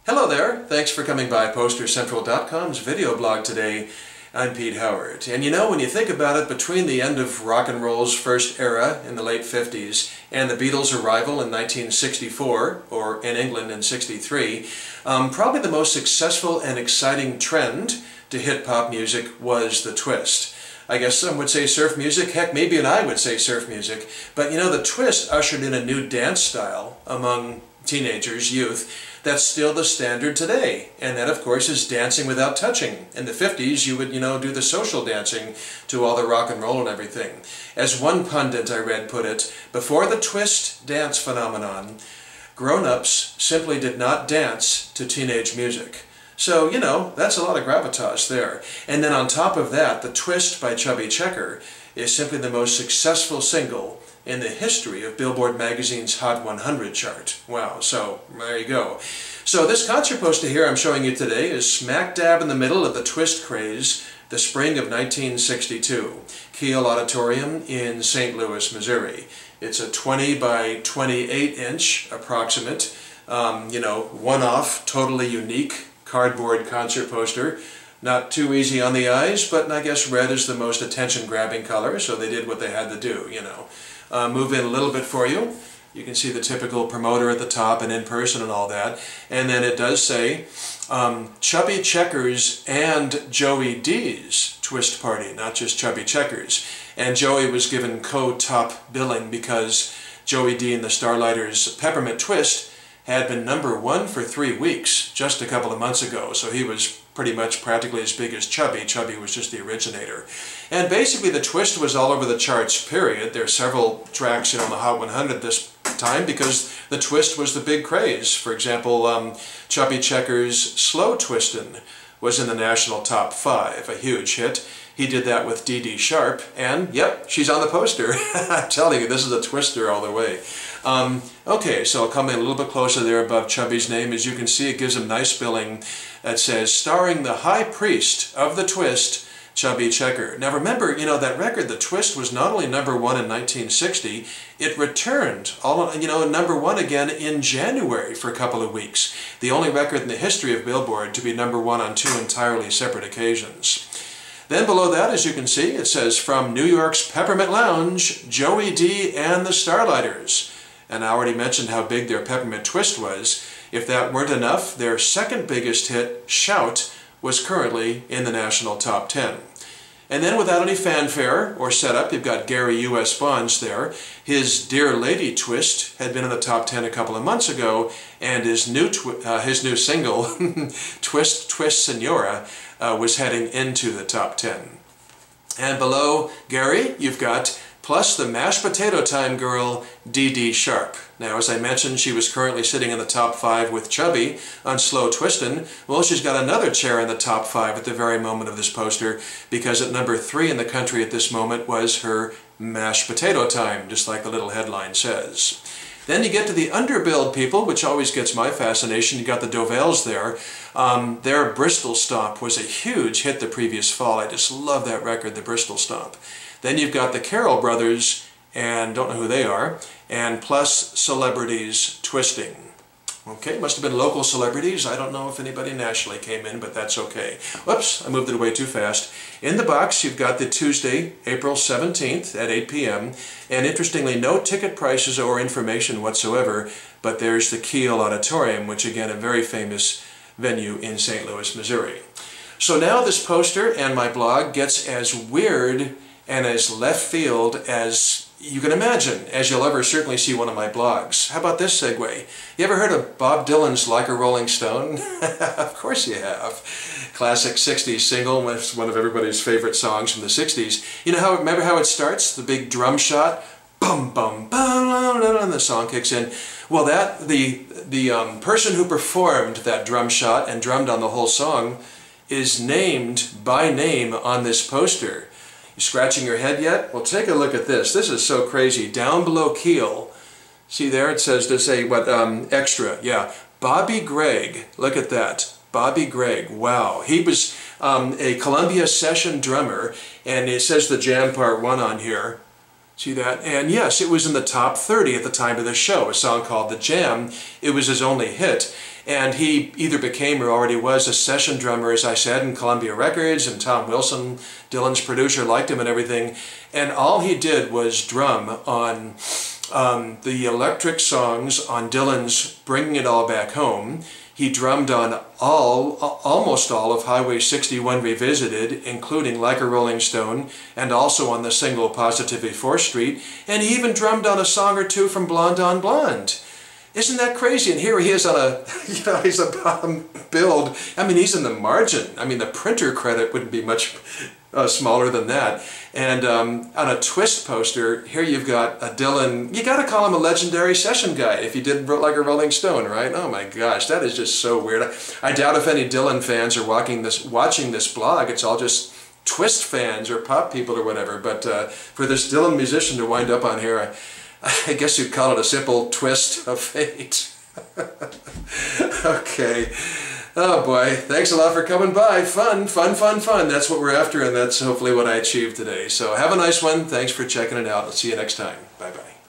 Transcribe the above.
Hello there, thanks for coming by PosterCentral.com's video blog today. I'm Pete Howard. And you know, when you think about it, between the end of rock and roll's first era in the late 50s and the Beatles' arrival in 1964, or in England in 63, probably the most successful and exciting trend to hit pop music was the twist. I guess some would say surf music, heck, maybe and I would say surf music, but you know, the twist ushered in a new dance style among teenagers, youth, that's still the standard today. And that, of course, is dancing without touching. In the 50s, you would, do the social dancing to all the rock and roll and everything. As one pundit I read put it, before the twist dance phenomenon, grown-ups simply did not dance to teenage music. So, that's a lot of gravitas there. And then on top of that, the Twist by Chubby is simply the most successful single in the history of Billboard magazine's Hot 100 chart. Wow, so there you go. So this concert poster here I'm showing you today is smack dab in the middle of the Twist craze, the spring of 1962. Kiel Auditorium in St. Louis, Missouri. It's a 20 by 28 inch approximate, one-off, totally unique cardboard concert poster. Not too easy on the eyes, but I guess red is the most attention-grabbing color, so they did what they had to do, Move in a little bit for you. You can see the typical promoter at the top and in person and all that. And then it does say Chubby Checkers and Joey D's Twist Party, not just Chubby Checkers. And Joey was given co-top billing because Joey D and the Starlighters' Peppermint Twist had been #1 for 3 weeks just a couple of months ago, so he was pretty much practically as big as Chubby. Chubby was just the originator. And basically the Twist was all over the charts, period. There are several tracks in the Hot 100 this time because the Twist was the big craze. For example, Chubby Checkers' Slow Twistin' was in the national top 5, a huge hit. He did that with Dee Dee Sharp, and yep, she's on the poster. I'm telling you, this is a twister all the way. Okay, so I'll come in a little bit closer there above Chubby's name. As you can see, it gives him nice billing that says, starring the high priest of the Twist, Chubby Checker. Now remember, that record, The Twist, was not only #1 in 1960, it returned, #1 again in January for a couple of weeks. The only record in the history of Billboard to be #1 on 2 entirely separate occasions. Then below that, as you can see, it says, from New York's Peppermint Lounge, Joey D and the Starlighters. And I already mentioned how big their Peppermint Twist was. If that weren't enough, their second biggest hit, Shout, was currently in the national top 10. And then without any fanfare or setup, you've got Gary U.S. Bonds there. His Dear Lady Twist had been in the top 10 a couple of months ago, and his new single, Twist Twist Senora, was heading into the top 10. And below Gary, you've got plus the mashed potato time girl, Dee Dee Sharp. Now, as I mentioned, she was currently sitting in the top 5 with Chubby on Slow Twistin'. Well, she's got another chair in the top 5 at the very moment of this poster, because at #3 in the country at this moment was her mashed potato time, just like the little headline says. Then you get to the underbilled people, which always gets my fascination. You got the Dovells there. Their Bristol Stomp was a huge hit the previous fall. I just love that record, the Bristol Stomp. Then you've got the Carroll Brothers, and don't know who they are, and plus Celebrities Twisting. Okay, must have been local celebrities. I don't know if anybody nationally came in, but that's okay. Whoops, I moved it away too fast. In the box, you've got the Tuesday, April 17th at 8 p.m. And interestingly, no ticket prices or information whatsoever, but there's the Kiel Auditorium, which again, a very famous venue in St. Louis, Missouri. So now this poster and my blog gets as weird and as left field as you can imagine, as you'll ever certainly see one of my blogs. How about this segue? You ever heard of Bob Dylan's Like a Rolling Stone? Of course you have. Classic 60s single, it's one of everybody's favorite songs from the 60s. Remember how it starts? The big drum shot? Bum, bum, bum, and the song kicks in. Well, the person who performed that drum shot and drummed on the whole song is named by name on this poster. You scratching your head yet? Well, take a look at this. This is so crazy. Down below Kiel, see there it says extra. Yeah, Bobby Gregg. Look at that. Bobby Gregg. Wow. He was a Columbia session drummer, and it says the Jam Part 1 on here. See that? And yes, it was in the top 30 at the time of the show, a song called The Jam. It was his only hit. And he either became or already was a session drummer, as I said, in Columbia Records, and Tom Wilson, Dylan's producer, liked him and everything. And all he did was drum on the electric songs on Dylan's Bringing It All Back Home. He drummed on almost all of Highway 61 Revisited, including Like a Rolling Stone, and also on the single Positively 4th Street, and he even drummed on a song or two from Blonde on Blonde. Isn't that crazy? And here he is on a, he's a bottom build. I mean, he's in the margin. I mean, the printer credit wouldn't be much smaller than that. And on a Twist poster, here you've got a Dylan, you gotta call him a legendary session guy if he did Like a Rolling Stone, right? Oh my gosh, that is just so weird. I doubt if any Dylan fans are watching this blog, it's all just Twist fans or pop people or whatever. But for this Dylan musician to wind up on here, I guess you'd call it a simple twist of fate. Okay. Oh boy, thanks a lot for coming by. Fun, fun, fun, fun. That's what we're after, and that's hopefully what I achieved today. So have a nice one. Thanks for checking it out. I'll see you next time. Bye-bye.